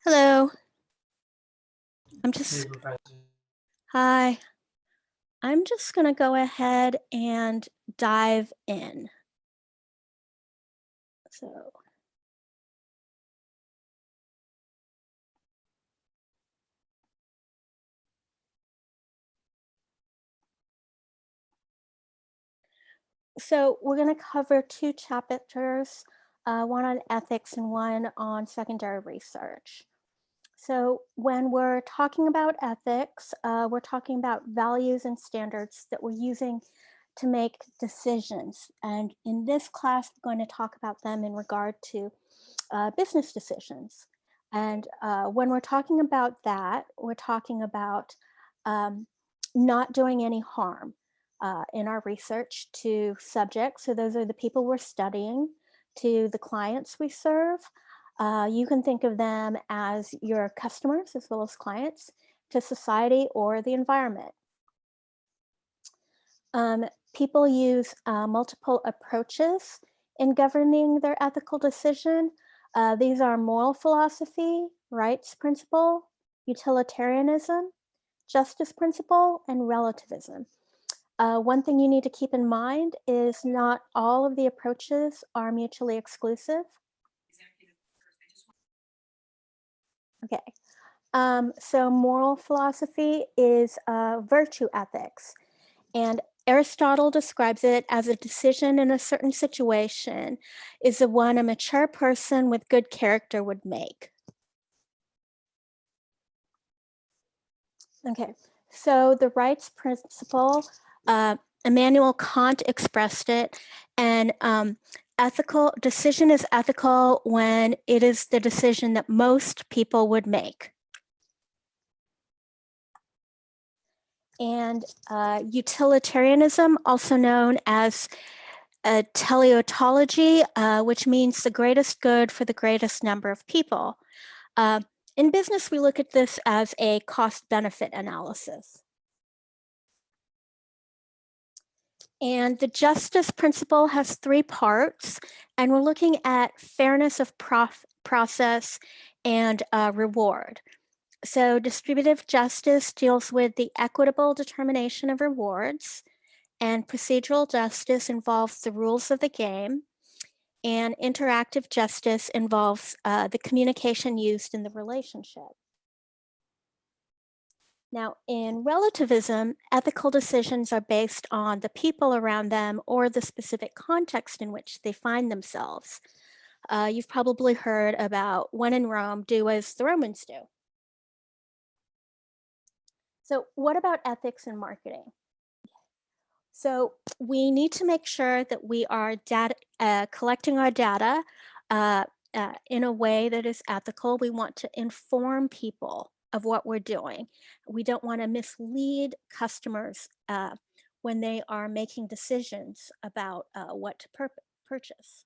Hello. Hey, Professor. Hi. I'm just going to go ahead and dive in. So, we're going to cover two chapters, one on ethics and one on secondary research. So when we're talking about ethics, we're talking about values and standards that we're using to make decisions. And in this class, we're going to talk about them in regard to business decisions. And when we're talking about that, we're talking about um, not doing any harm in our research to subjects. So those are the people we're studying, to the clients we serve. You can think of them as your customers as well as clients, to society or the environment. People use multiple approaches in governing their ethical decision. These are moral philosophy, rights principle, utilitarianism, justice principle, and relativism. One thing you need to keep in mind is not all of the approaches are mutually exclusive. Okay. So moral philosophy is virtue ethics. And Aristotle describes it as a decision in a certain situation is the one a mature person with good character would make. Okay, so the rights principle, Immanuel Kant expressed it, and ethical decision is ethical when it is the decision that most people would make. And utilitarianism, also known as teleontology, which means the greatest good for the greatest number of people. In business, we look at this as a cost-benefit analysis. And the justice principle has three parts, and we're looking at fairness of process and reward. So distributive justice deals with the equitable determination of rewards, and procedural justice involves the rules of the game, and interactive justice involves the communication used in the relationship. Now, in relativism, ethical decisions are based on the people around them or the specific context in which they find themselves. You've probably heard about when in Rome, do as the Romans do. So what about ethics in marketing? So we need to make sure that we are collecting our data in a way that is ethical. We want to inform people of what we're doing. We don't want to mislead customers when they are making decisions about what to purchase.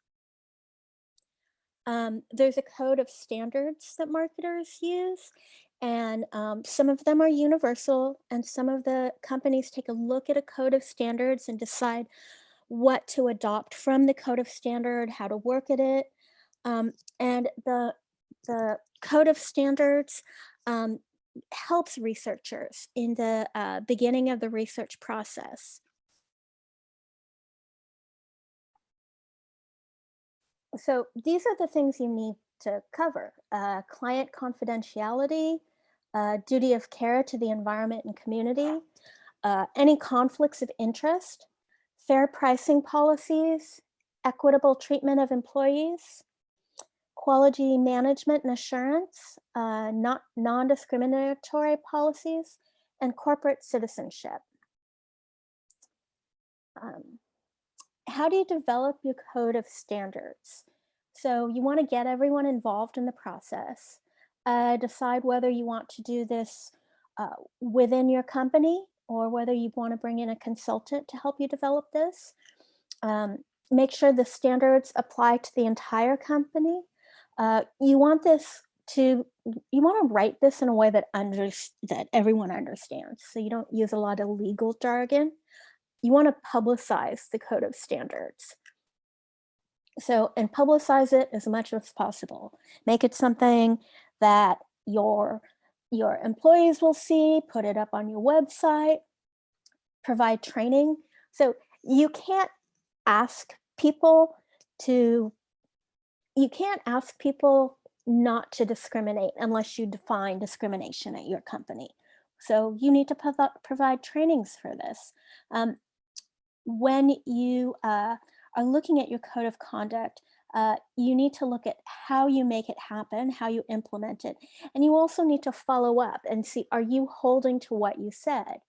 There's a code of standards that marketers use, and some of them are universal, and some of the companies take a look at a code of standards and decide what to adopt from the code of standard, how to work at it. And the code of standards helps researchers in the beginning of the research process. So these are the things you need to cover. Client confidentiality, duty of care to the environment and community, any conflicts of interest, fair pricing policies, equitable treatment of employees, quality management and assurance, not non-discriminatory policies, and corporate citizenship. Um, how do you develop your code of standards? So you want to get everyone involved in the process, decide whether you want to do this within your company or whether you want to bring in a consultant to help you develop this. Make sure the standards apply to the entire company. You want to write this in a way that everyone understands. So you don't use a lot of legal jargon. You want to publicize the code of standards. So, and publicize it as much as possible. Make it something that your employees will see, put it up on your website, provide training. So you can't ask people to you can't ask people not to discriminate unless you define discrimination at your company. So you need to provide trainings for this. Um, when you are looking at your code of conduct, you need to look at how you make it happen, how you implement it. And you also need to follow up and see, are you holding to what you said?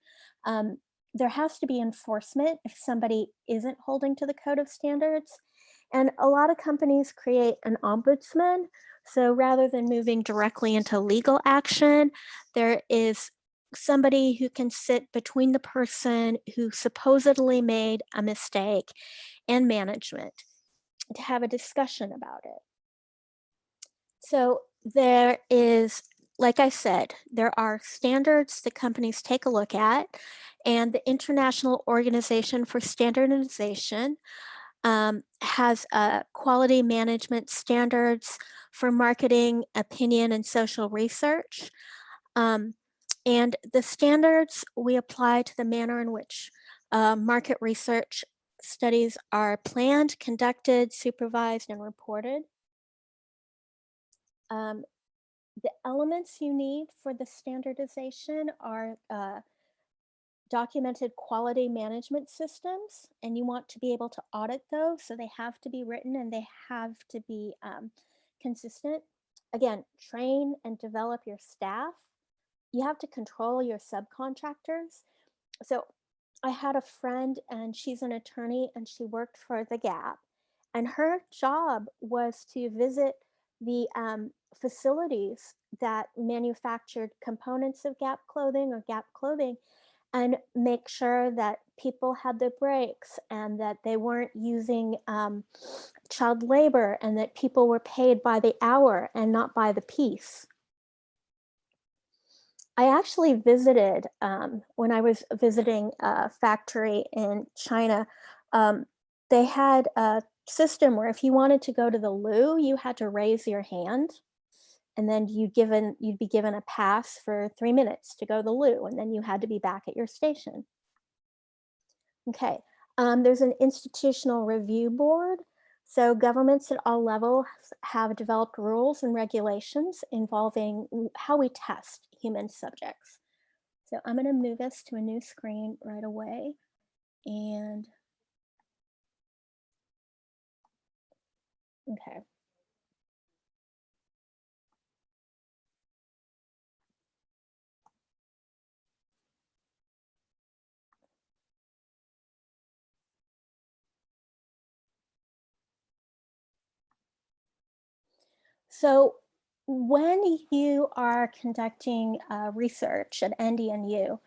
Um, there has to be enforcement if somebody isn't holding to the code of standards. And a lot of companies create an ombudsman. So rather than moving directly into legal action, there is somebody who can sit between the person who supposedly made a mistake and management to have a discussion about it. So there is, like I said, there are standards that companies take a look at, and the International Organization for Standardization has quality management standards for marketing, opinion, and social research. Um, and the standards we apply to the manner in which market research studies are planned, conducted, supervised, and reported. Um, the elements you need for the standardization are documented quality management systems, and you want to be able to audit those. So they have to be written and they have to be consistent. Again, train and develop your staff. You have to control your subcontractors. So I had a friend and she's an attorney and she worked for the Gap. And her job was to visit the facilities that manufactured components of Gap clothing or Gap clothing and make sure that people had their breaks and that they weren't using child labor and that people were paid by the hour and not by the piece. I actually visited, when I was visiting a factory in China, um, they had a system where if you wanted to go to the loo, you had to raise your hand and then you'd be given a pass for 3 minutes to go to the loo, and then you had to be back at your station. Okay, there's an institutional review board. So governments at all levels have developed rules and regulations involving how we test human subjects. So I'm going to move us to a new screen right away. And okay. So when you are conducting research at NDNU,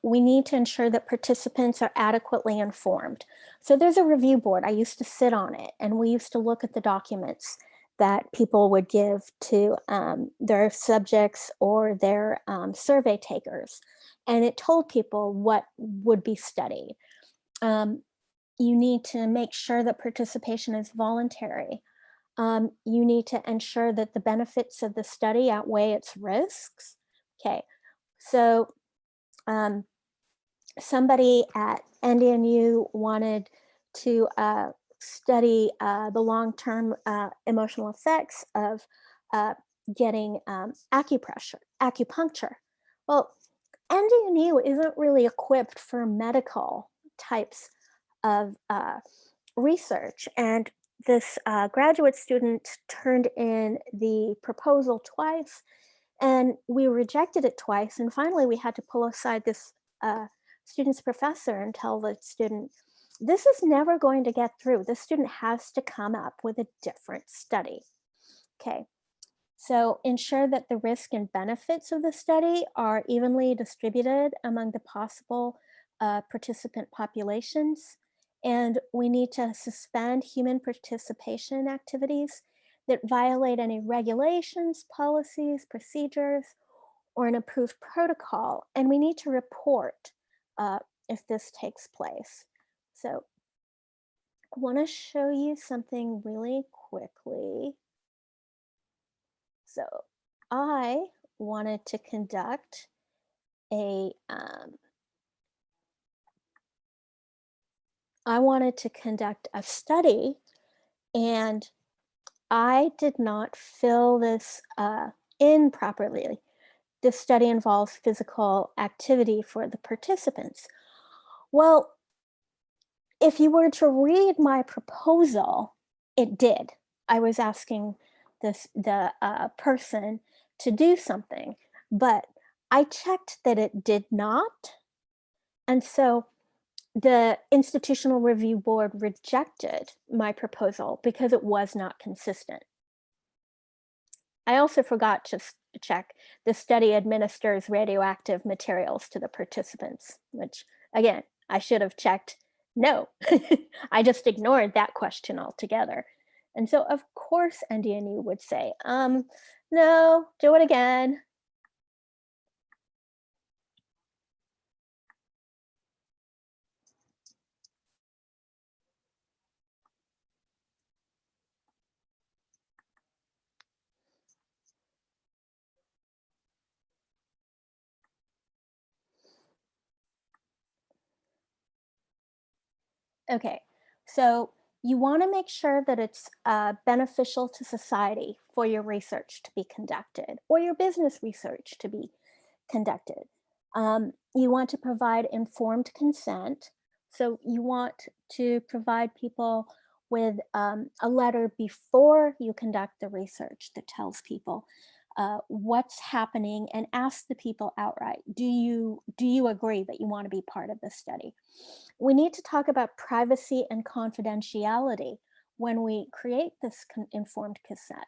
we need to ensure that participants are adequately informed. So there's a review board. I used to sit on it, and we used to look at the documents that people would give to their subjects or their survey takers. And it told people what would be studied. Um, you need to make sure that participation is voluntary. You need to ensure that the benefits of the study outweigh its risks. Okay, so um, somebody at NDNU wanted to study the long-term emotional effects of uh, getting acupuncture. Well, NDNU isn't really equipped for medical types of research, and this graduate student turned in the proposal twice, and we rejected it twice, and finally we had to pull aside this student's professor and tell the student, this is never going to get through. The student has to come up with a different study. Okay, so ensure that the risk and benefits of the study are evenly distributed among the possible participant populations. And we need to suspend human participation activities that violate any regulations, policies, procedures, or an approved protocol. And we need to report if this takes place. So I want to show you something really quickly. So I wanted to conduct a study, and I did not fill this in properly. This study involves physical activity for the participants. Well, if you were to read my proposal, it did. I was asking the person to do something, but I checked that it did not, and so the Institutional Review Board rejected my proposal because it was not consistent. I also forgot to check the study administers radioactive materials to the participants, which again, I should have checked no. I just ignored that question altogether. And so, of course, NDNU would say, no, do it again. Okay, so you want to make sure that it's beneficial to society for your research to be conducted or your business research to be conducted. You want to provide informed consent. So you want to provide people with a letter before you conduct the research that tells people what's happening, and ask the people outright, do you agree that you want to be part of this study? We need to talk about privacy and confidentiality when we create this informed consent.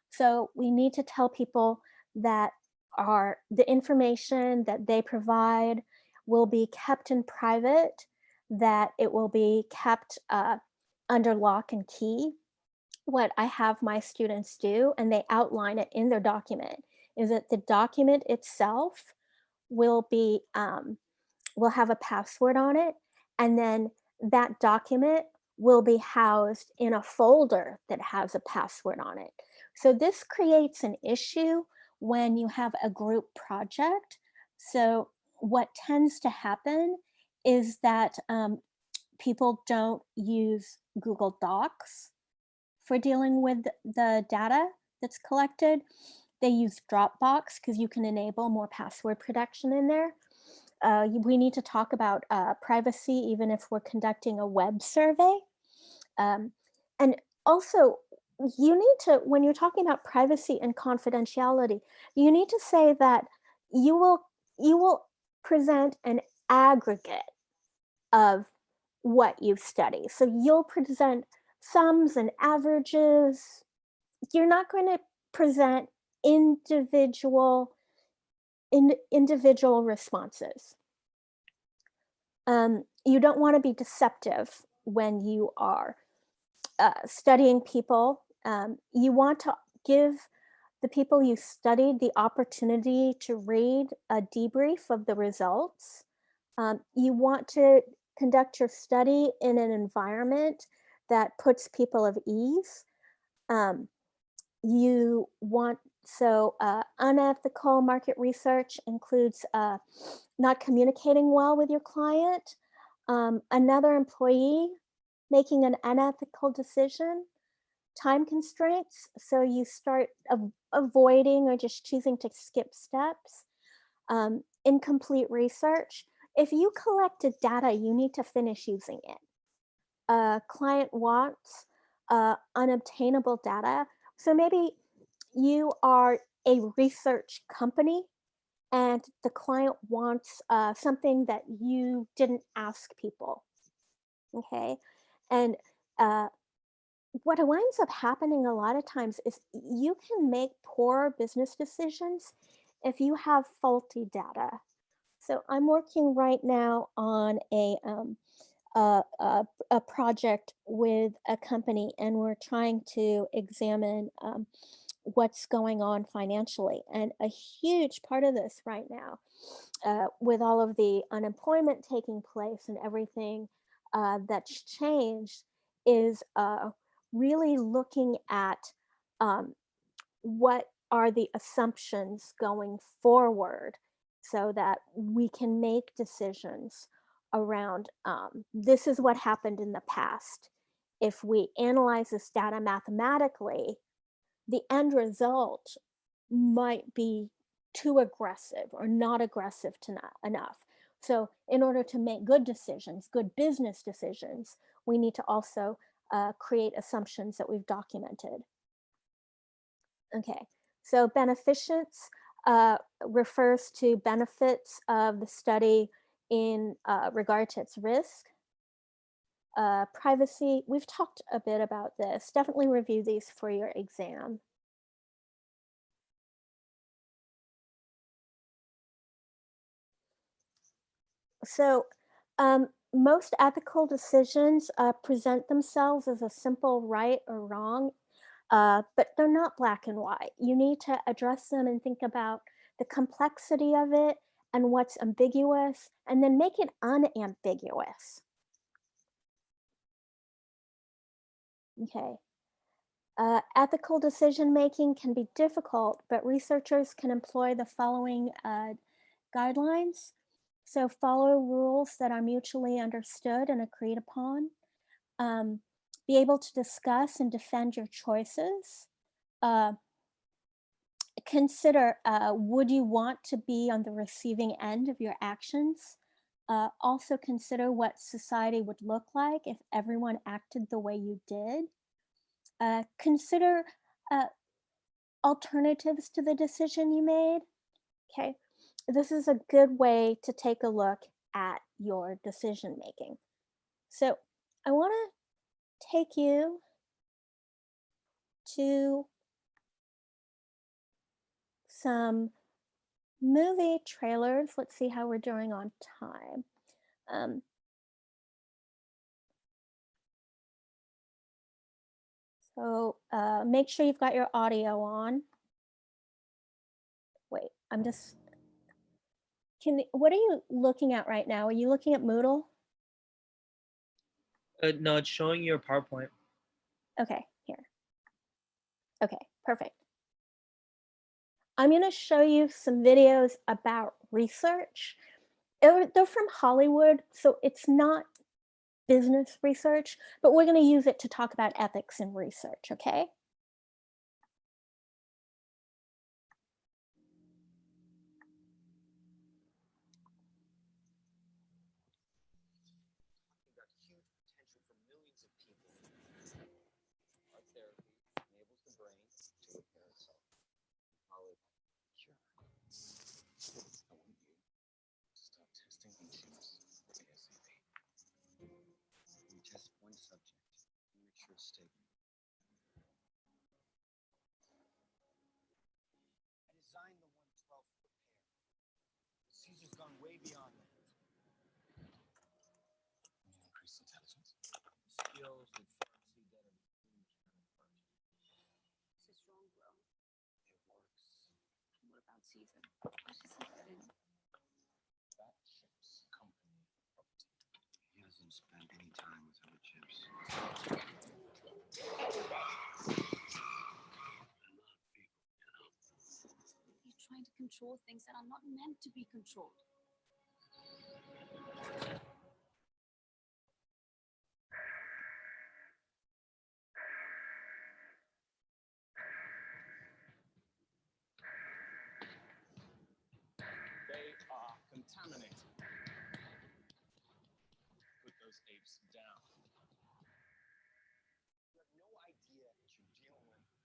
So we need to tell people that the information that they provide will be kept in private, that it will be kept under lock and key. What I have my students do, and they outline it in their document, is that the document itself will be will have a password on it, and then that document will be housed in a folder that has a password on it. So this creates an issue when you have a group project. So what tends to happen is that people don't use Google Docs for dealing with the data that's collected. They use Dropbox because you can enable more password protection in there. We need to talk about privacy even if we're conducting a web survey. Um, and also, you need to, when you're talking about privacy and confidentiality, you need to say that you will you will present an aggregate of what you've studied. So you'll present sums and averages. You're not going to present individual responses. You don't want to be deceptive when you are studying people. You want to give the people you studied the opportunity to read a debrief of the results. You want to conduct your study in an environment that puts people of ease. Um, you want Unethical market research includes not communicating well with your client, another employee making an unethical decision, time constraints. So you start avoiding or just choosing to skip steps, incomplete research. If you collected data, you need to finish using it. A client wants unobtainable data. So maybe you are a research company and the client wants something that you didn't ask people. Okay. And uh, what winds up happening a lot of times is you can make poor business decisions if you have faulty data. So I'm working right now on a project with a company, and we're trying to examine what's going on financially. And a huge part of this right now, with all of the unemployment taking place and everything that's changed, is really looking at um, what are the assumptions going forward so that we can make decisions around this is what happened in the past. If we analyze this data mathematically, the end result might be too aggressive or not aggressive to not enough. So, in order to make good decisions, good business decisions, we need to also create assumptions that we've documented. Okay, so beneficence refers to benefits of the study in regard to its risk. Privacy, we've talked a bit about this. Definitely review these for your exam. So, most ethical decisions present themselves as a simple right or wrong, but they're not black and white. You need to address them and think about the complexity of it and what's ambiguous, and then make it unambiguous. Okay. Ethical decision making can be difficult, but researchers can employ the following guidelines. So, follow rules that are mutually understood and agreed upon. Um, be able to discuss and defend your choices. Uh, consider would you want to be on the receiving end of your actions? Also, consider what society would look like if everyone acted the way you did. Consider uh, alternatives to the decision you made. Okay, this is a good way to take a look at your decision making. So, I want to take you to some movie trailers. Let's see how we're doing on time. Um, so make sure you've got your audio on. Wait, I'm just. What are you looking at right now? Are you looking at Moodle? No, it's showing your PowerPoint. Okay, here. Okay, perfect. I'm going to show you some videos about research. They're from Hollywood, so it's not business research, but we're going to use it to talk about ethics in research, okay? Got huge potential for millions of people. Our therapy enables the brain to repair itself. Solid cure. I want you to start testing HMS ASAP. We test one subject and make sure it's stable. I designed the 112 repair. Caesar's gone way beyond that. You need increased intelligence. Skills that far exceed that of a human counterpart. It's a strong blow. It works. What about Caesar? What does he fit in? That ship's company property. He hasn't spent any time with other chips. He's trying to control things that are not meant to be controlled. They are contaminated. Put those apes down. You have no idea what you're dealing with.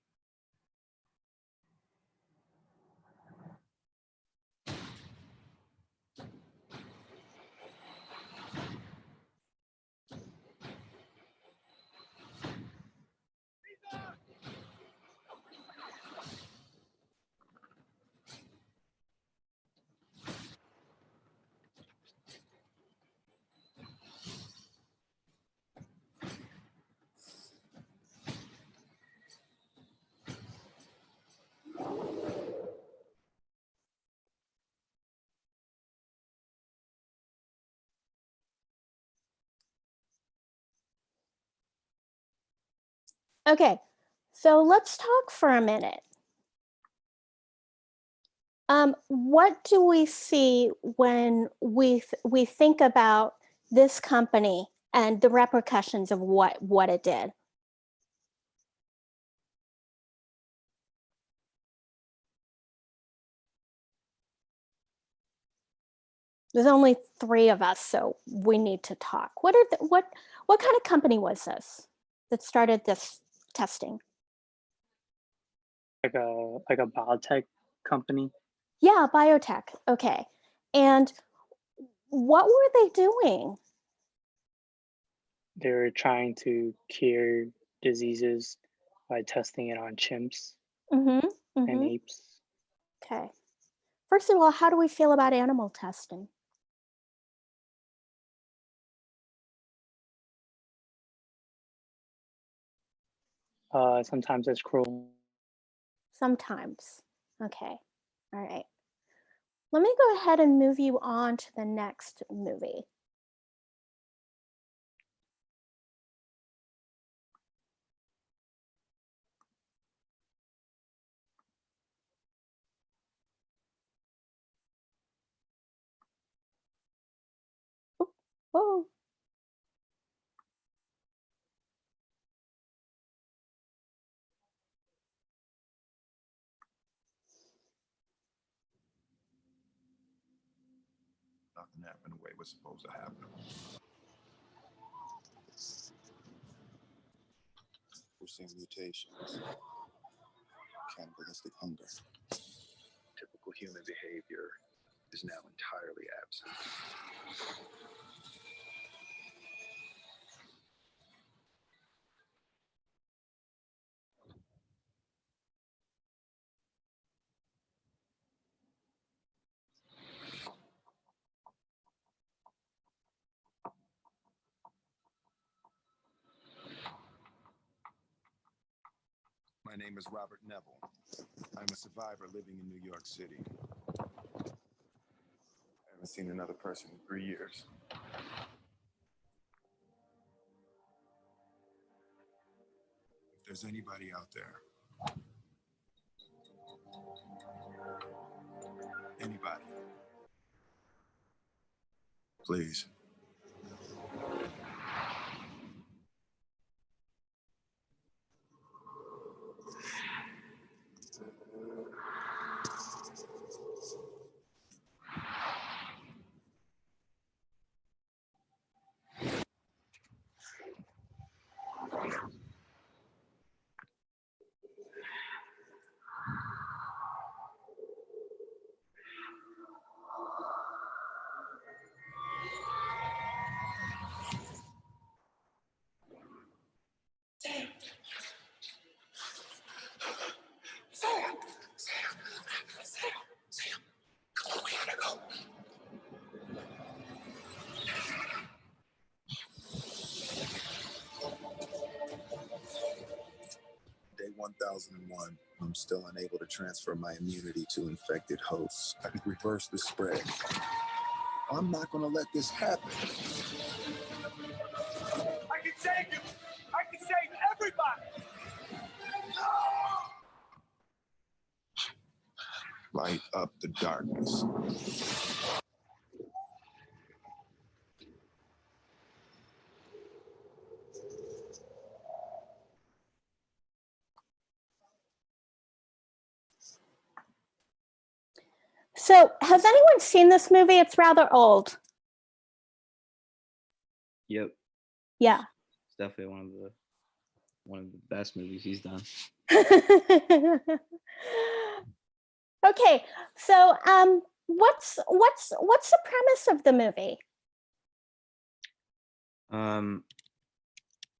Okay, so let's talk for a minute. What do we see when we think about this company and the repercussions of what it did? There's only 3 of us, so we need to talk. What kind of company was this that started this testing? Like a biotech company. Yeah, biotech. Okay. And what were they doing? They were trying to cure diseases by testing it on chimps Mm-hmm. and Mm-hmm. apes. Okay. First of all, how do we feel about animal testing? Sometimes it's cruel. Sometimes. Okay. All right. Let me go ahead and move you on to the next movie. Oh. Nothing happened the way it was supposed to happen. We're seeing mutations, cannibalistic hunger. Typical human behavior is now entirely absent. My name is Robert Neville. I'm a survivor living in New York City. I haven't seen another person in 3 years. If there's anybody out there, anybody, please. Day 1001, I'm still unable to transfer my immunity to infected hosts. I could reverse the spread. I'm not gonna let this happen. I can save you! I can save everybody! Light up the darkness. So, has anyone seen this movie? It's rather old. Yep, Yeah. it's definitely one of the best movies he's done. Okay, so what's the premise of the movie?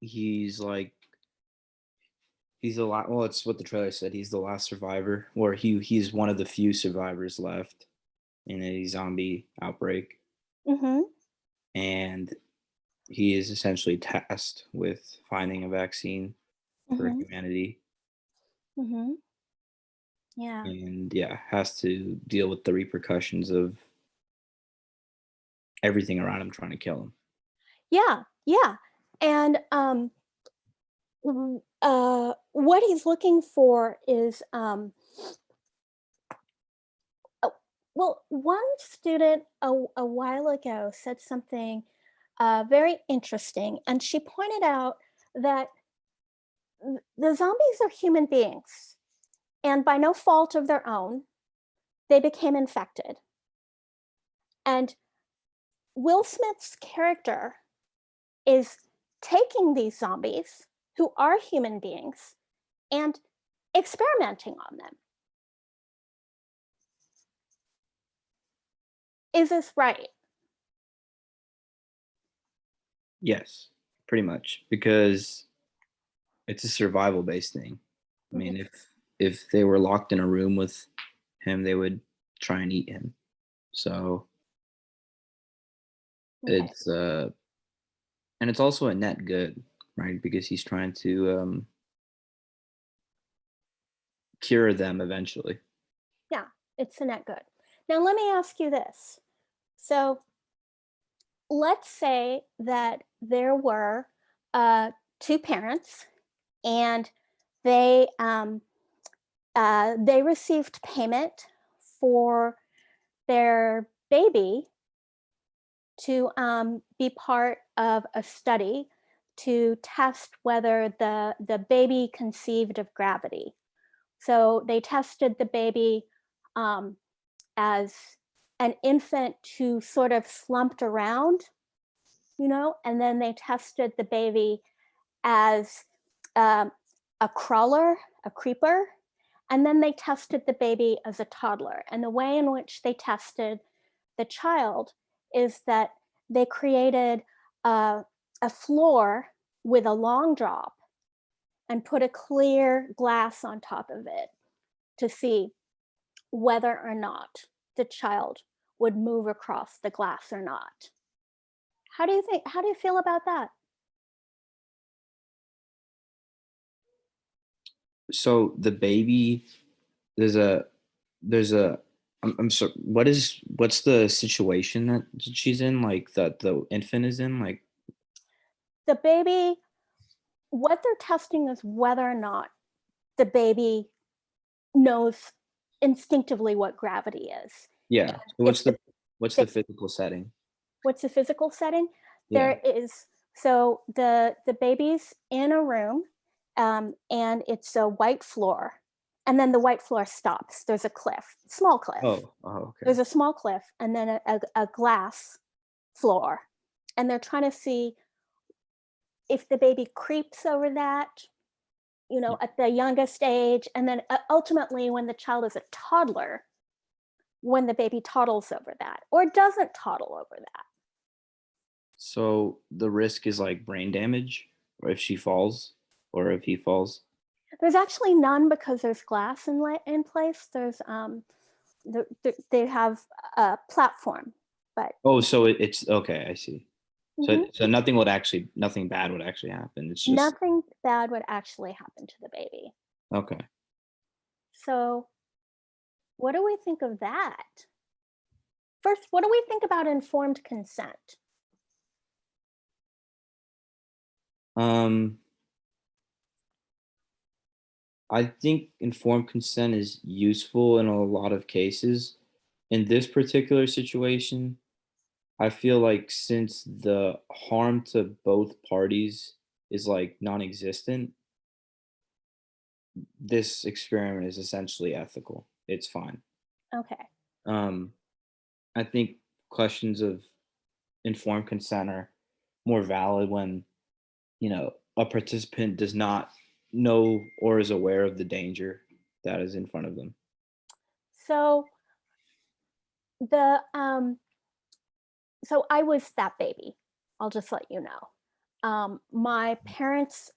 He's a lot. Well, it's what the trailer said. He's the last survivor, or he's one of the few survivors left in a zombie outbreak, Mm-hmm. and he is essentially tasked with finding a vaccine for Mm-hmm. humanity, Mm-hmm. Yeah. and has to deal with the repercussions of everything around him trying to kill him. Yeah. Yeah. And what he's looking for is Well, one student a while ago said something very interesting, and she pointed out that the zombies are human beings, and by no fault of their own, they became infected. And Will Smith's character is taking these zombies, who are human beings, and experimenting on them. Is this right? Yes, pretty much, because it's a survival based thing. I mean, Mhm. if they were locked in a room with him, they would try and eat him. So Okay. it's and it's also a net good, right? Because he's trying to cure them eventually. Yeah, it's a net good. Now, let me ask you this. So, let's say that there were two parents, and they they received payment for their baby to be part of a study to test whether the baby conceived of gravity. So they tested the baby um, as an infant who sort of slumped around, and then they tested the baby as um, a crawler, a creeper, and then they tested the baby as a toddler. And the way in which they tested the child is that they created a floor with a long drop and put a clear glass on top of it to see whether or not the child would move across the glass or not. How do you feel about that? So the baby, there's a there's a I'm sorry, what's the situation that she's in, like that the infant is in, like? The baby, what they're testing is whether or not the baby knows instinctively what gravity is. Yeah. So If what's the the physical setting? What's the physical setting? Yeah. There is so the baby's in a room, and it's a white floor, and then the white floor stops. There's a cliff, small cliff. Okay. There's a small cliff, and then a glass floor, and they're trying to see if the baby creeps over that, Yeah. at the youngest age, and then ultimately when the child is a toddler, when the baby toddles over that or doesn't toddle over that. So the risk is like brain damage, or if she falls, or if he falls. There's actually none because there's glass in place. There's they have a platform, but Oh, so it's okay. I see. So mhm, nothing bad would actually happen. It's just nothing bad would actually happen to the baby. okay. So, what do we think of that? First, what do we think about informed consent? Um, I think informed consent is useful in a lot of cases. In this particular situation, I feel like since the harm to both parties is like non-existent, this experiment is essentially ethical. It's fine. Okay. Um, I think questions of informed consent are more valid when, a participant does not know or is aware of the danger that is in front of them. So the so I was that baby. I'll just let you know. My parents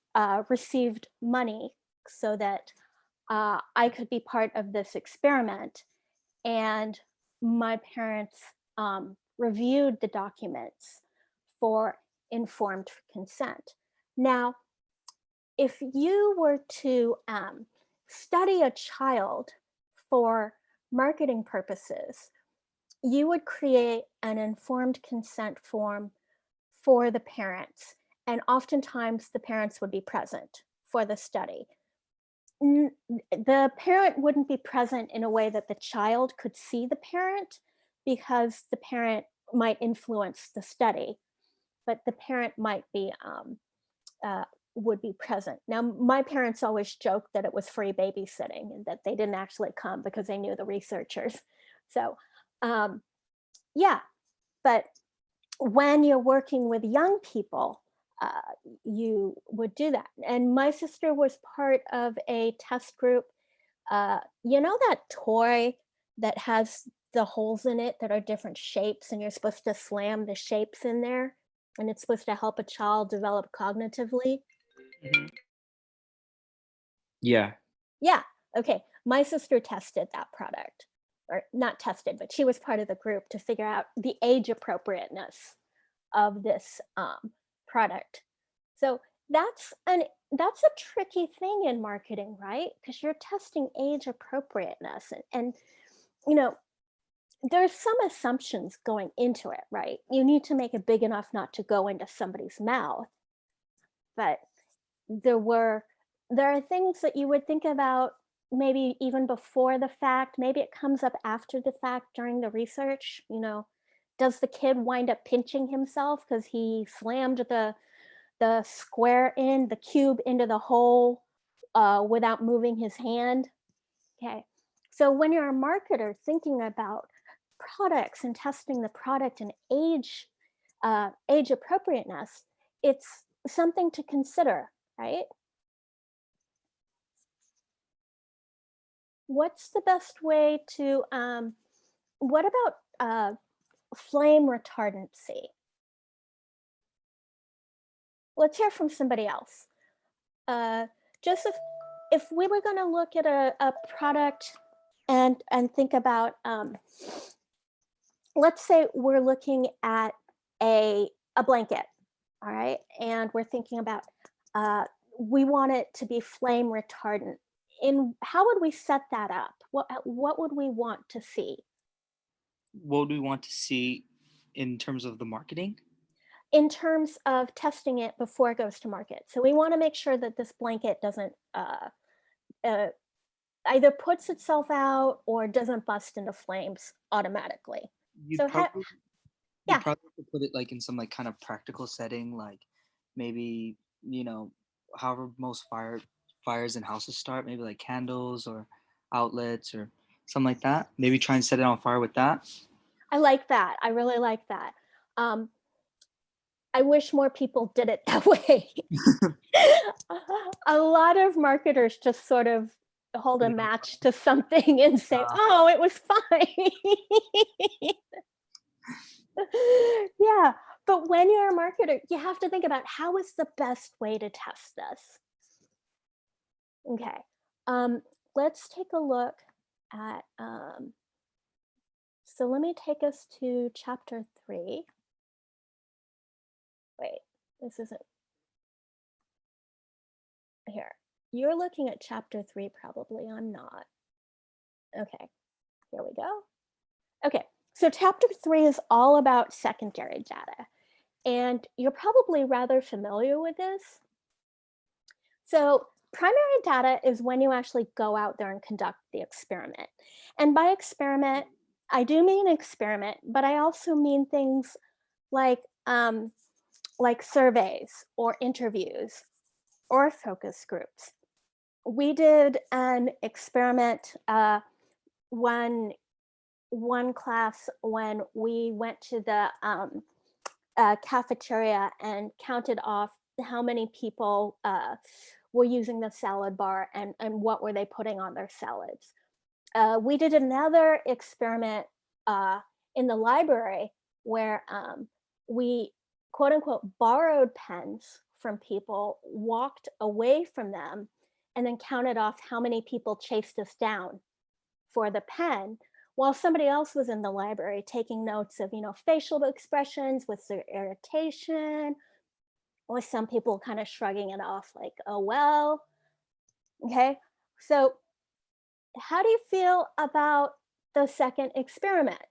received money so that I could be part of this experiment, and my parents reviewed the documents for informed consent. Now, if you were to study a child for marketing purposes, you would create an informed consent form for the parents. And oftentimes the parents would be present for the study. The parent wouldn't be present in a way that the child could see the parent, because the parent might influence the study, but the parent might be uh, would be present. Now, my parents always joked that it was free babysitting and that they didn't actually come because they knew the researchers. So, um, yeah, but when you're working with young people, you would do that. And my sister was part of a test group. You know that toy that has the holes in it that are different shapes, and you're supposed to slam the shapes in there, and it's supposed to help a child develop cognitively? Mhm. Yeah. Yeah. Okay. My sister tested that product, or not tested, but she was part of the group to figure out the age appropriateness of this product. So that's a tricky thing in marketing, right? Because you're testing age appropriateness, and you know there's some assumptions going into it, right? You need to make it big enough not to go into somebody's mouth, but there were there are things that you would think about maybe even before the fact. Maybe it comes up after the fact during the research. Does the kid wind up pinching himself because he slammed the cube into the hole without moving his hand? Okay. So when you're a marketer thinking about products and testing the product and age appropriateness, it's something to consider, right? What's the best way to what about flame retardancy? Let's hear from somebody else. uh, Joseph, if we were going to look at a product and think about, let's say we're looking at a blanket, all right, and we're thinking about we want it to be flame retardant. In how would we set that up? What would we want to see What do we want to see in terms of the marketing? in terms of testing it before it goes to market? So we want to make sure that this blanket doesn't uh, either puts itself out or doesn't bust into flames automatically. You'd So probably you'd yeah, probably have to put it like in some like kind of practical setting, like maybe, however most fires in houses start, maybe like candles or outlets or something like that. Maybe try and set it on fire with that. I like that. I really like that. Um, I wish more people did it that way. A lot of marketers just sort of hold a match to something and say, Uh, "Oh, it was fine." Yeah, but when you're a marketer, you have to think about how is the best way to test this. Okay, um, let's take a look at. So let me take us to chapter 3. Wait, this isn't here. You're looking at chapter 3, probably. I'm not. Okay, here we go. Okay, so chapter 3 is all about secondary data, and you're probably rather familiar with this. So primary data is when you actually go out there and conduct the experiment. And by experiment, I do mean experiment, but I also mean things like surveys or interviews or focus groups. We did an experiment one class when we went to the cafeteria and counted off how many people were using the salad bar, and what were they putting on their salads. We did another experiment in the library where we quote unquote borrowed pens from people, walked away from them, and then counted off how many people chased us down for the pen, while somebody else was in the library taking notes of, facial expressions with their irritation, or some people kind of shrugging it off like, oh, well. Okay. So, how do you feel about the second experiment?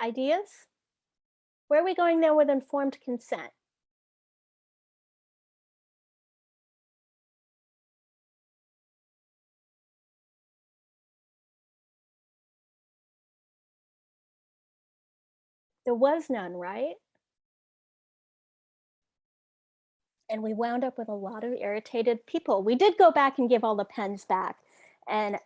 Ideas? Where are we going now with informed consent? There was none, right? And we wound up with a lot of irritated people. We did go back and give all the pens back, and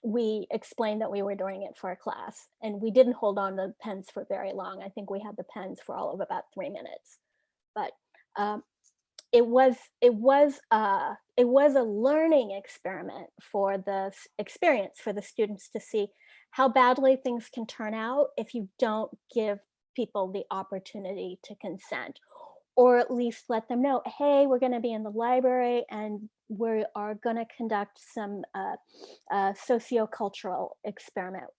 we explained that we were doing it for a class, and we didn't hold on to the pens for very long. I think we had the pens for all of about 3 minutes, but it was a learning experiment for the experience for the students to see how badly things can turn out if you don't give people the opportunity to consent, or at least let them know, hey, we're going to be in the library and we are going to conduct some sociocultural experiment.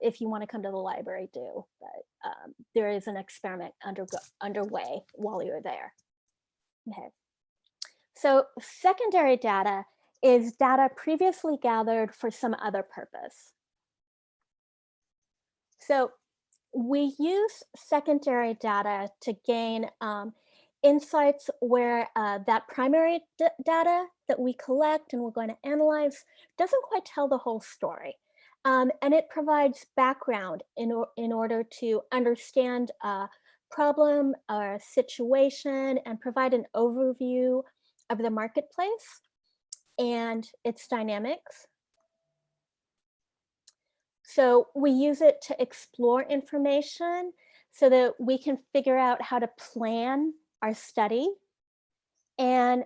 If you want to come to the library, do. But there is an experiment underway while you're there. Okay. So secondary data is data previously gathered for some other purpose. So we use secondary data to gain insights where that primary data that we collect and we're going to analyze doesn't quite tell the whole story. And it provides background in order to understand a problem or situation and provide an overview of the marketplace and its dynamics. So we use it to explore information so that we can figure out how to plan our study. And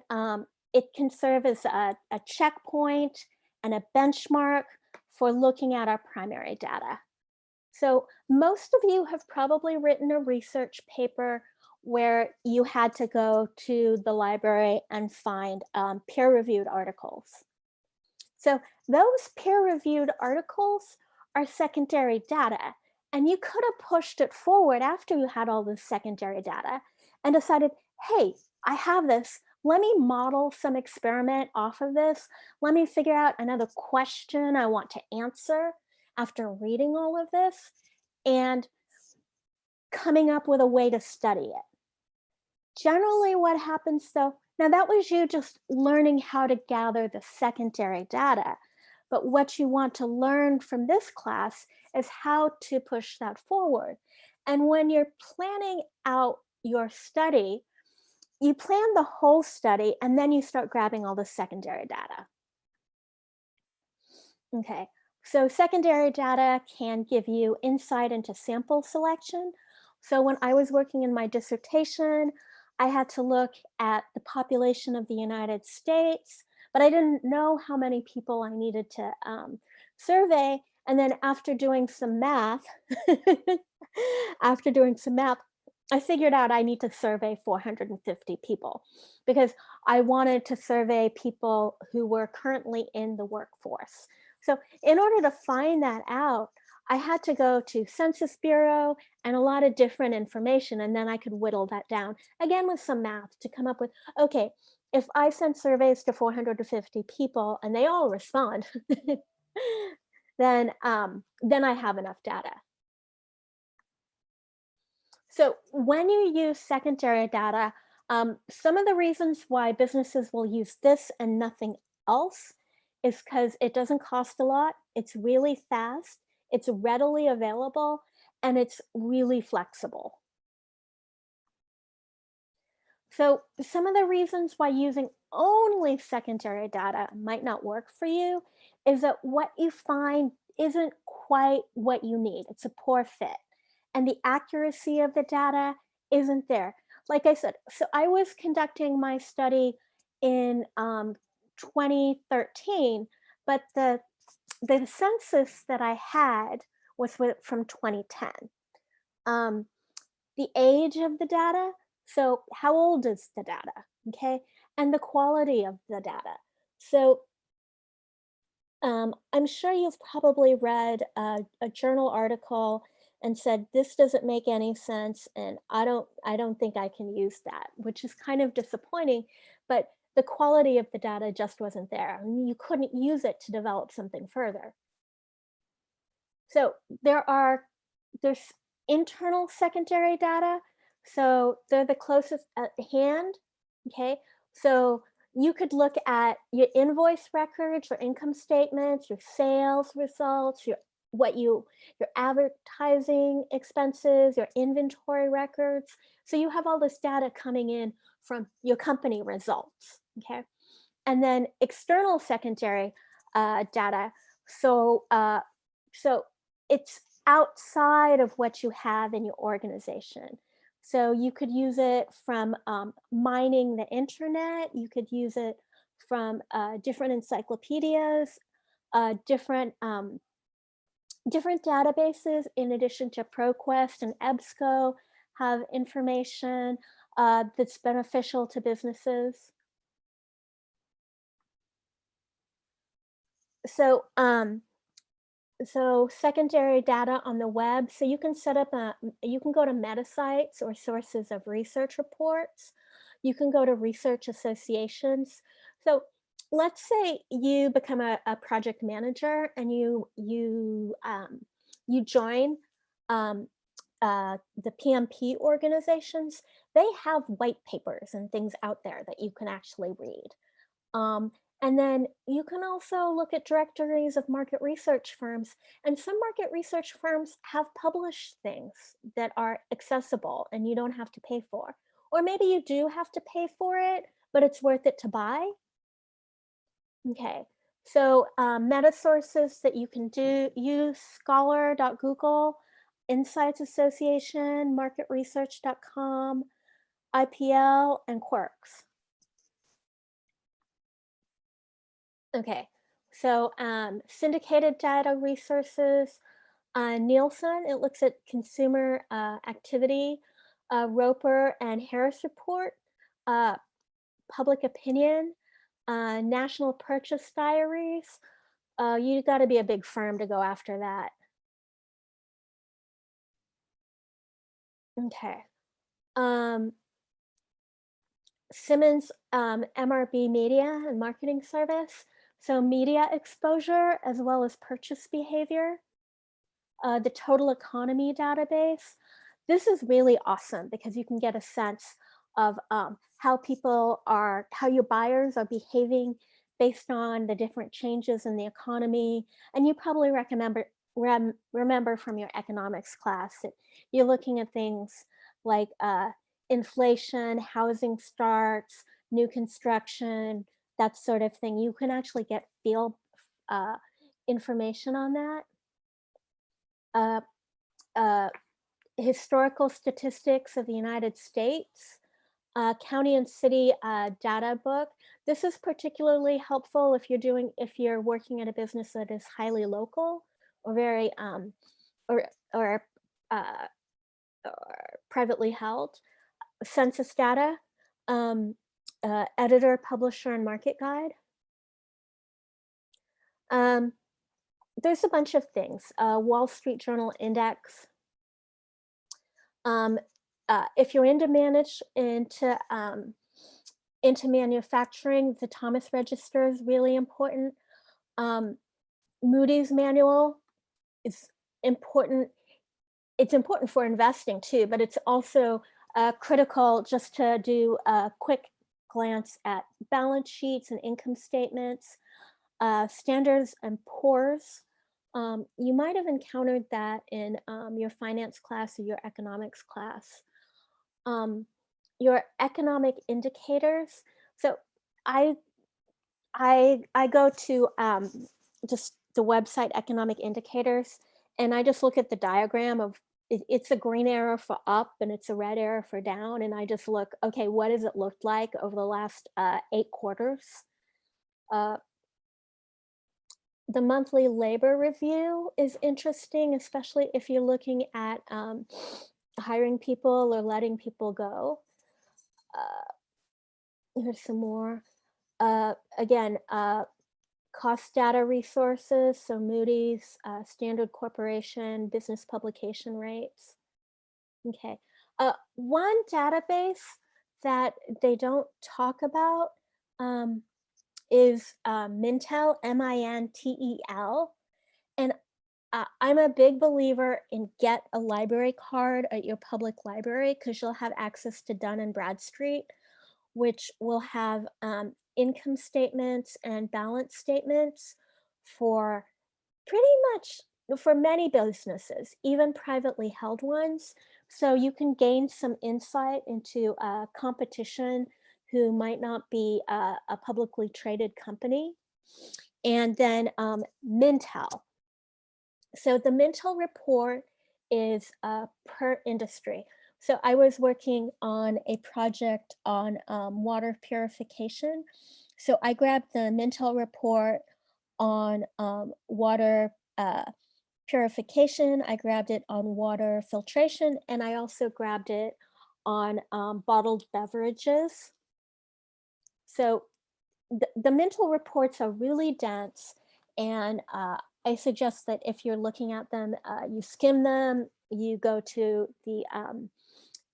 it can serve as a checkpoint and a benchmark for looking at our primary data. So most of you have probably written a research paper where you had to go to the library and find peer-reviewed articles. So those peer-reviewed articles are secondary data, and you could have pushed it forward after you had all this secondary data and decided, hey, I have this. Let me model some experiment off of this. Let me figure out another question I want to answer after reading all of this and coming up with a way to study it. Generally what happens though, now that was you just learning how to gather the secondary data, but what you want to learn from this class is how to push that forward. And when you're planning out your study, you plan the whole study and then you start grabbing all the secondary data. Okay, so secondary data can give you insight into sample selection. So when I was working in my dissertation, I had to look at the population of the United States, but I didn't know how many people I needed to survey. And then after doing some math, I figured out I need to survey 450 people because I wanted to survey people who were currently in the workforce. So in order to find that out, I had to go to Census Bureau and a lot of different information, and then I could whittle that down, again with some math to come up with, okay, if I send surveys to 450 people and they all respond, then I have enough data. So when you use secondary data, some of the reasons why businesses will use this and nothing else is because it doesn't cost a lot, it's really fast, it's readily available, and it's really flexible. So some of the reasons why using only secondary data might not work for you is that what you find isn't quite what you need. It's a poor fit. And the accuracy of the data isn't there. Like I said, so I was conducting my study in 2013, but the census that I had was from 2010. The age of the data, so how old is the data, okay? And the quality of the data. So I'm sure you've probably read a journal article and said, this doesn't make any sense and I don't think I can use that, which is kind of disappointing, but the quality of the data just wasn't there. I mean, you couldn't use it to develop something further. So there are there's internal secondary data. So they're the closest at hand. Okay. So you could look at your invoice records, your income statements, your sales results, your advertising expenses, your inventory records. So you have all this data coming in from your company results. Okay. And then external secondary data. So it's outside of what you have in your organization. So you could use it from mining the internet. You could use it from different encyclopedias, different different databases. In addition to ProQuest and EBSCO, have information that's beneficial to businesses. So so secondary data on the web. So you can set up you can go to meta sites or sources of research reports. You can go to research associations. So let's say you become a project manager and you join the PMP organizations. They have white papers and things out there that you can actually read. And then you can also look at directories of market research firms. And some market research firms have published things that are accessible and you don't have to pay for. Or maybe you do have to pay for it, but it's worth it to buy. Okay, so meta sources that you can use: Scholar.google, Insights Association, MarketResearch.com, IPL, and Quarks. Okay, so syndicated data resources, Nielsen, it looks at consumer activity, Roper and Harris Report, public opinion, National Purchase Diaries. You got to be a big firm to go after that. Okay. Simmons MRB Media and Marketing Service. So media exposure as well as purchase behavior. The Total Economy database. This is really awesome because you can get a sense of how your buyers are behaving based on the different changes in the economy. And you probably remember from your economics class that you're looking at things like inflation, housing starts, new construction, that sort of thing. You can actually get field information on that. Historical statistics of the United States, county and city data book. This is particularly helpful if you're working at a business that is highly local or very or privately held. Census data, editor, publisher, and market guide. There's a bunch of things. Wall Street Journal Index. If you're into manufacturing, the Thomas Register is really important. Moody's manual is important. It's important for investing too, but it's also critical just to do a quick glance at balance sheets and income statements. Standards and Poor's. You might have encountered that in your finance class or your economics class. Your economic indicators. So I go to just the website Economic Indicators, and I just look at the diagram of it's a green arrow for up and it's a red arrow for down, and I just look, okay, what does it look like over the last 8 quarters? The monthly labor review is interesting, especially if you're looking at hiring people or letting people go. Here's some more. Again, cost data resources, so Moody's, Standard Corporation, business publication rates. Okay. One database that they don't talk about is Mintel, MINTEL. And I'm a big believer in get a library card at your public library because you'll have access to Dun and Bradstreet, which will have income statements and balance statements for pretty much for many businesses, even privately held ones. So you can gain some insight into competition who might not be a publicly traded company. And then Mintel. So the Mintel report is per industry. So I was working on a project on water purification. So I grabbed the Mintel report on water purification. I grabbed it on water filtration, and I also grabbed it on bottled beverages. So the Mintel reports are really dense, and I suggest that if you're looking at them, you skim them, you go to the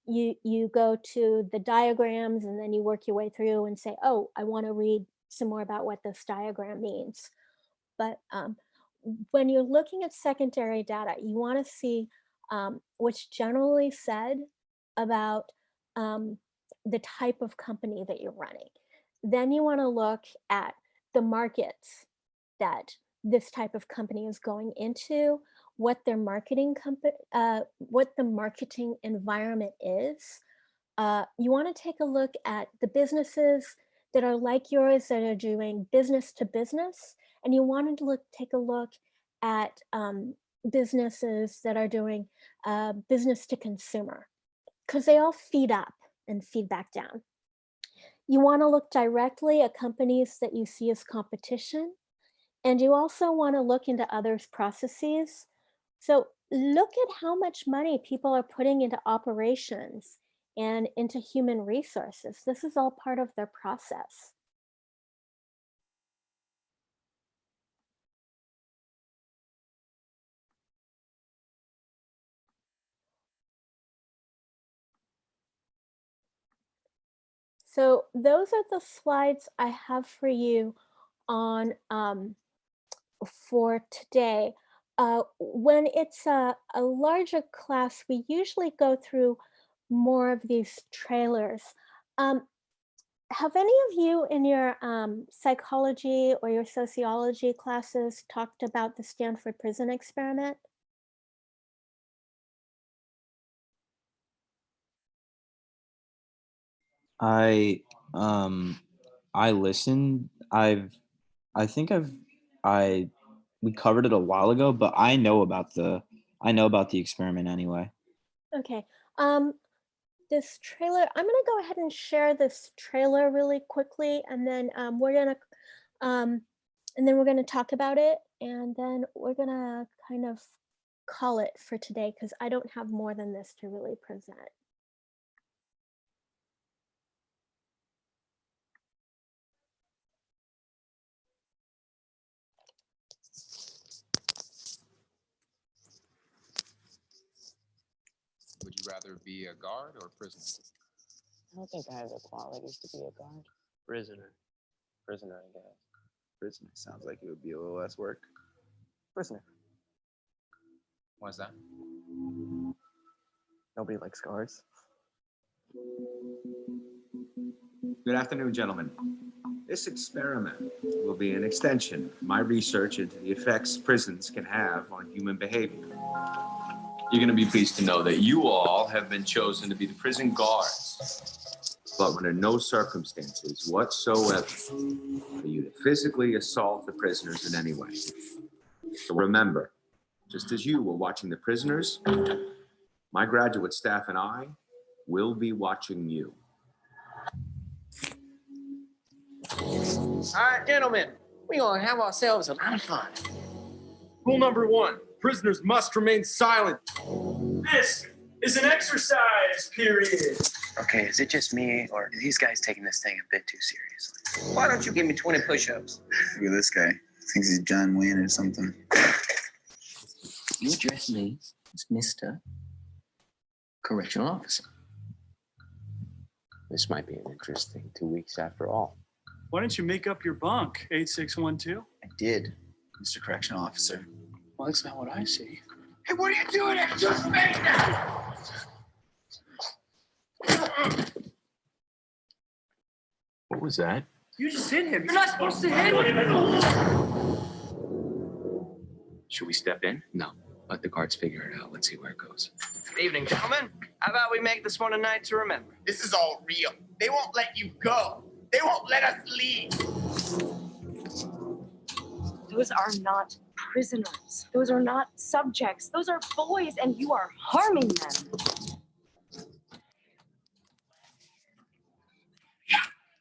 you go to the diagrams, and then you work your way through and say, oh, I want to read some more about what this diagram means. But when you're looking at secondary data, you want to see what's generally said about the type of company that you're running. Then you want to look at the markets that this type of company is going into, what their what the marketing environment is. You want to take a look at the businesses that are like yours that are doing business to business, and you want to take a look at businesses that are doing business to consumer, because they all feed up and feed back down. You want to look directly at companies that you see as competition, and you also want to look into others' processes. So look at how much money people are putting into operations and into human resources. This is all part of their process. So those are the slides I have for you on for today. When it's a larger class, we usually go through more of these trailers. Have any of you in your psychology or your sociology classes talked about the Stanford Prison Experiment? I I listened. I think I we covered it a while ago, but I know about the experiment anyway. Okay. This trailer, I'm gonna go ahead and share this trailer really quickly, and then um, we're gonna talk about it, and then we're gonna kind of call it for today because I don't have more than this to really present. Would you rather be a guard or a prisoner? I don't think I have the qualities to be a guard. Prisoner. Prisoner, I guess. Prisoner sounds like it would be a little less work. Prisoner. Why's that? Nobody likes guards. Good afternoon, gentlemen. This experiment will be an extension of my research into the effects prisons can have on human behavior. You're going to be pleased to know that you all have been chosen to be the prison guards. But under no circumstances whatsoever are you to physically assault the prisoners in any way. So remember, just as you were watching the prisoners, my graduate staff and I will be watching you. All right, gentlemen, we're going to have ourselves a lot of fun. Rule number 1, prisoners must remain silent. This is an exercise period. Okay, is it just me, or are these guys taking this thing a bit too seriously? Why don't you give me 20 push-ups? Look at this guy. Thinks he's John Wayne or something. You address me as Mr. Correctional Officer. This might be an interesting 2 weeks after all. Why don't you make up your bunk, 8612? I did, Mr. Correctional Officer. Well, that's not what I see. Hey, what are you doing? It's just me now! What was that? You just hit him. You're not supposed to hit him. Should we step in? No. Let the guards figure it out. Let's see where it goes. Good evening, gentlemen. How about we make this one a night to remember? This is all real. They won't let you go. They won't let us leave. Those are not prisoners. Those are not subjects. Those are boys, and you are harming them.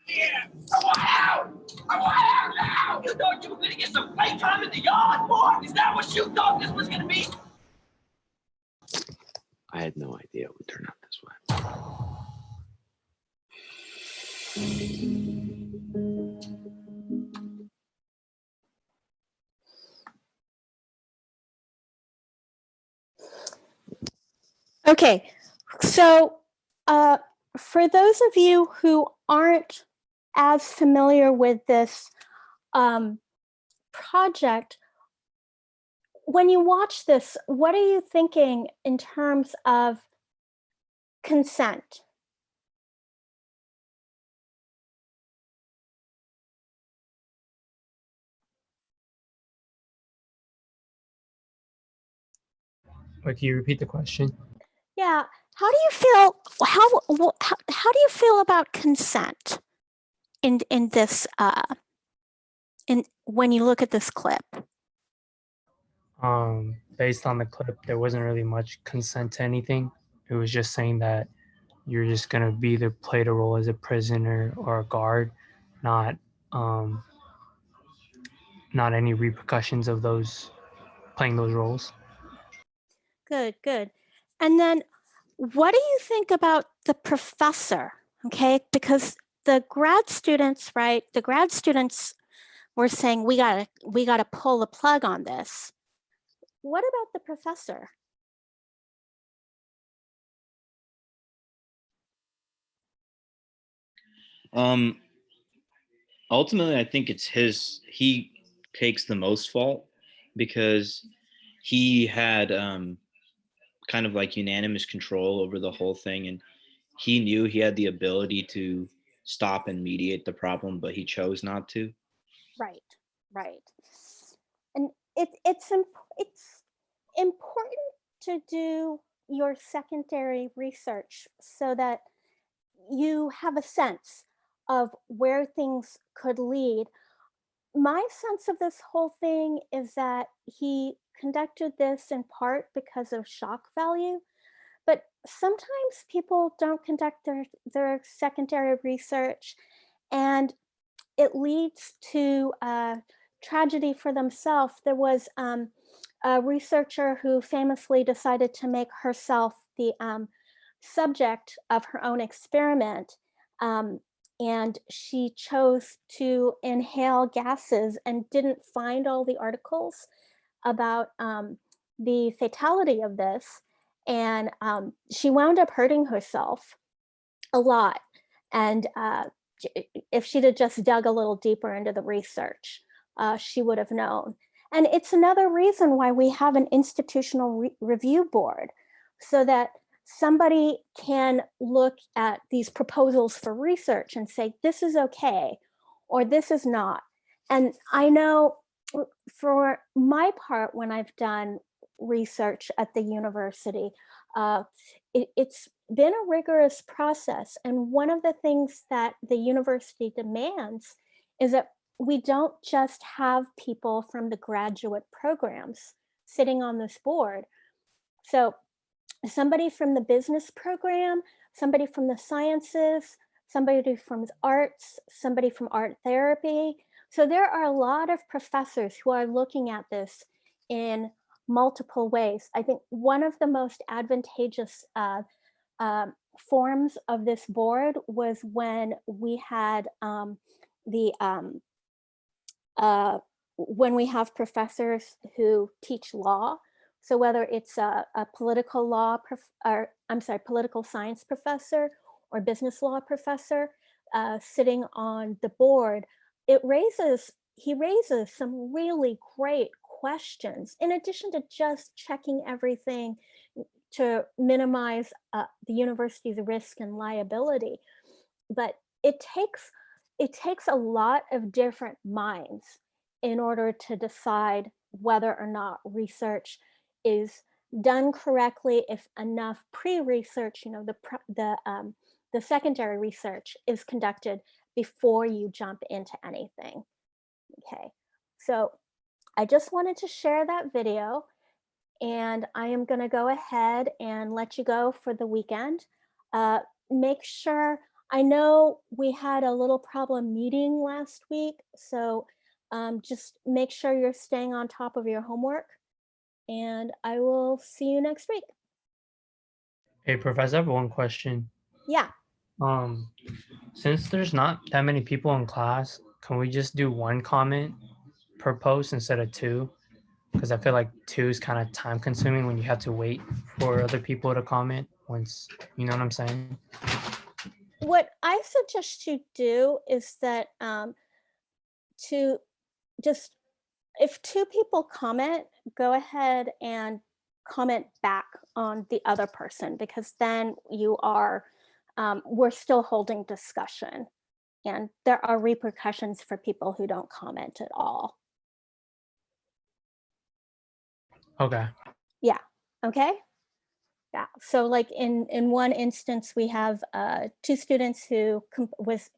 Yeah, I want out! I want out now! You thought you were gonna get some playtime in the yard, boy? Is that what you thought this was gonna be? I had no idea it would turn out this way. Okay, so for those of you who aren't as familiar with this project, when you watch this, what are you thinking in terms of consent? Wait, can you repeat the question? Yeah, how do you feel? How do you feel about consent in this in when you look at this clip? Based on the clip, there wasn't really much consent to anything. It was just saying that you're just gonna be either play the role as a prisoner or a guard, not any repercussions of those playing those roles. Good, good. And then what do you think about the professor? Okay, because the grad students, right? The grad students were saying we gotta pull the plug on this. What about the professor? Ultimately, I think it's he takes the most fault because he had kind of like unanimous control over the whole thing, and he knew he had the ability to stop and mediate the problem, but he chose not to. Right, right. And it's important to do your secondary research so that you have a sense of where things could lead. My sense of this whole thing is that he conducted this in part because of shock value, but sometimes people don't conduct their secondary research and it leads to tragedy for themselves. There was a researcher who famously decided to make herself the subject of her own experiment. And she chose to inhale gases and didn't find all the articles about the fatality of this. And she wound up hurting herself a lot. And if she'd have just dug a little deeper into the research, she would have known. And it's another reason why we have an institutional review board, so that somebody can look at these proposals for research and say, this is okay, or this is not. And I know for my part, when I've done research at the university, it's been a rigorous process. And one of the things that the university demands is that we don't just have people from the graduate programs sitting on this board. So somebody from the business program, somebody from the sciences, somebody from arts, somebody from art therapy. So there are a lot of professors who are looking at this in multiple ways. I think one of the most advantageous forms of this board was when we had when we have professors who teach law. So whether it's a political law, political science professor or business law professor sitting on the board, he raises some really great questions in addition to just checking everything to minimize the university's risk and liability. But it takes a lot of different minds in order to decide whether or not research is done correctly, if enough pre-research, the secondary research is conducted before you jump into anything. Okay, so I just wanted to share that video, and I am going to go ahead and let you go for the weekend. Make sure, I know we had a little problem meeting last week, so just make sure you're staying on top of your homework, and I will see you next week. Hey, Professor, I have one question. Yeah. Since there's not that many people in class, can we just do one comment per post instead of two? Because I feel like two is kind of time consuming when you have to wait for other people to comment once, you know what I'm saying? What I suggest you do is that to just, if two people comment, go ahead and comment back on the other person, because then you are, we're still holding discussion, and there are repercussions for people who don't comment at all. Okay. Yeah. Okay. Yeah. So like in one instance, we have two students who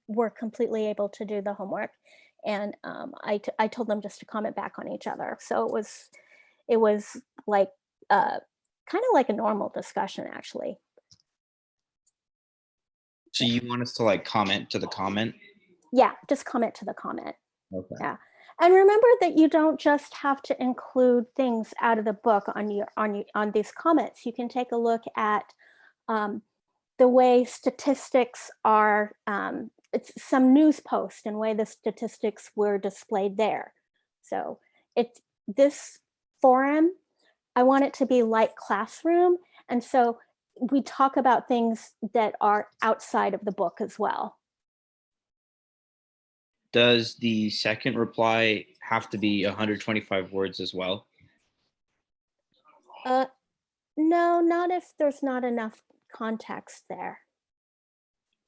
were completely able to do the homework, and I told them just to comment back on each other. So it was like kind of like a normal discussion, actually. So you want us to like comment to the comment? Yeah, just comment to the comment. Okay. Yeah. And remember that you don't just have to include things out of the book on these comments. You can take a look at the way statistics are, it's some news post and way the statistics were displayed there. So this forum, I want it to be like classroom. And so we talk about things that are outside of the book as well. Does the second reply have to be 125 words as well? No, not if there's not enough context there.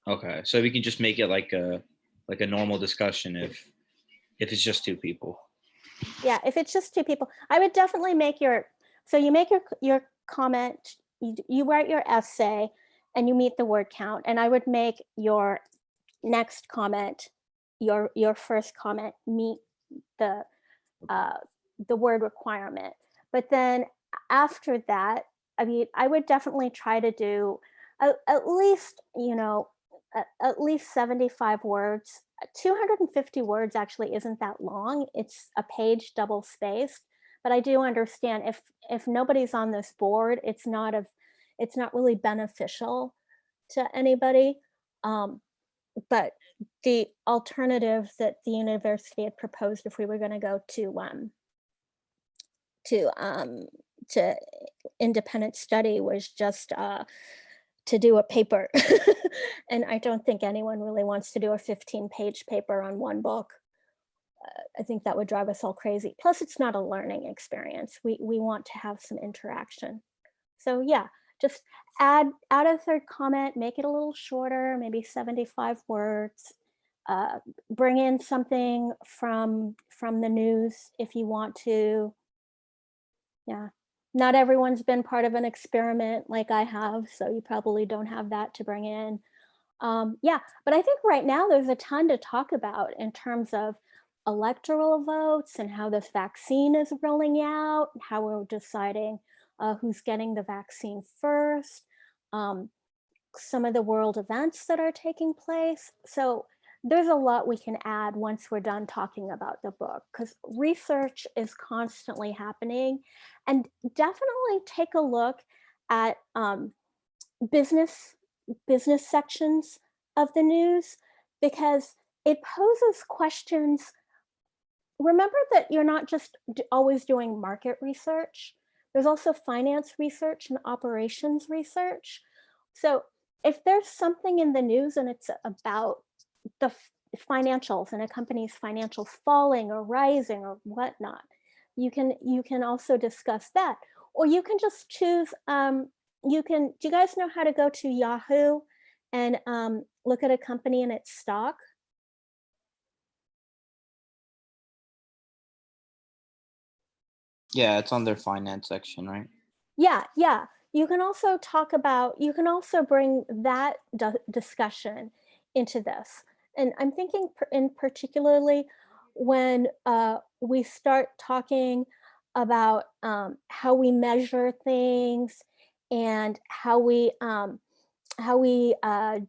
Okay, so we can just make it like a normal discussion if it's just two people. Yeah, if it's just two people, I would definitely make so you make your comment, you write your essay, and you meet the word count, and I would make your next comment, your first comment meet the word requirement. But then after that, I mean, I would definitely try to do at least, at least 75 words. 250 words actually isn't that long. It's a page double spaced, but I do understand if nobody's on this board, it's not really beneficial to anybody. But the alternative that the university had proposed, if we were going to go to independent study, was just to do a paper. And I don't think anyone really wants to do a 15-page paper on one book. I think that would drive us all crazy. Plus, it's not a learning experience. We want to have some interaction. So yeah, just add a third comment, make it a little shorter, maybe 75 words. Bring in something from the news if you want to. Yeah. Not everyone's been part of an experiment like I have, so you probably don't have that to bring in. Yeah, but I think right now there's a ton to talk about in terms of electoral votes and how this vaccine is rolling out, how we're deciding who's getting the vaccine first, some of the world events that are taking place. So there's a lot we can add once we're done talking about the book, because research is constantly happening. And definitely take a look at business sections of the news, because it poses questions. Remember that you're not just always doing market research. There's also finance research and operations research. So if there's something in the news and it's about the financials and a company's financials falling or rising or whatnot, you can also discuss that, or you can just choose. Do you guys know how to go to Yahoo and look at a company and its stock? Yeah, it's on their finance section, right? Yeah, yeah. You can also you can also bring that discussion into this. And I'm thinking in particularly when we start talking about how we measure things and how we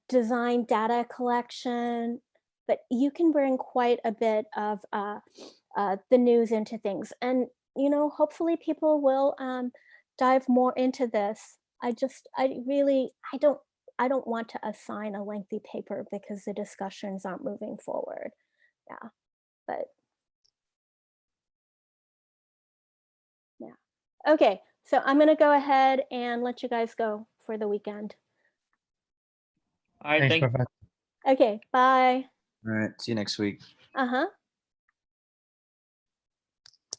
design data collection, but you can bring quite a bit of the news into things. And, hopefully people will dive more into this. I don't want to assign a lengthy paper because the discussions aren't moving forward. Yeah, but yeah. Okay, so I'm gonna go ahead and let you guys go for the weekend. All right, Thanks, thank Professor. Okay, bye. All right. See you next week. Uh-huh.